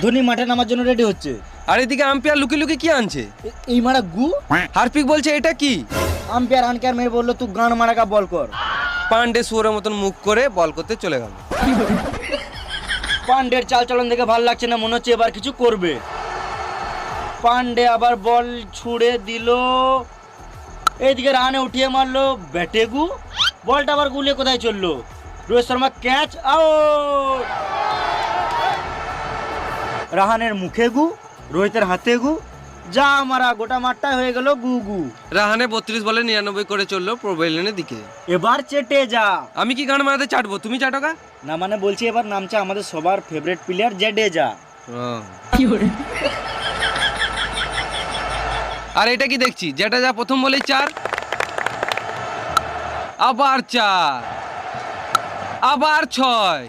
ধোনি মাঠে নামার জন্য রেডি হচ্ছে। আর এদিকে আম্পায়ার লুকি লুকি কি আনছে? এই মারা গু। হার্পিক বলছে এটা কি? আম্পায়ার আনকেয়ার মেরে বললো তুই গান মারাকা বল কর। পান্ডে শুয়োরের মতন মুখ করে বল করতে চলে গেল। পান্ডের চাল চলন দেখে ভালো লাগছে না, মনে হচ্ছে এবার কিছু করবে। পান্ডে আবার বল ছুড়ে দিল, এইদিকে রানে উঠিয়ে মারলো ব্যাটে গু, বলটা আবার গুলিয়ে কোথায় চললো? Rohit Sharma catch out. রাহানের মুখে গু, রোহিতের হাতে গু, যা মারা গোটা মাঠটাই হয়ে গেল গু গু। রাহানে 32 বলে 99 করে চললো প্রোভেলিয়নের দিকে। এবার চেটে যা। আমি কি গান মারাতে চাটবো, তুমি চাটোকা না মানে বলছি এবার নামছে আমাদের সবার ফেভারিট প্লেয়ার জাডেজা। আর এটা কি দেখছি, যেটা যা প্রথম বলেই 4, আবার 4, আবার 6।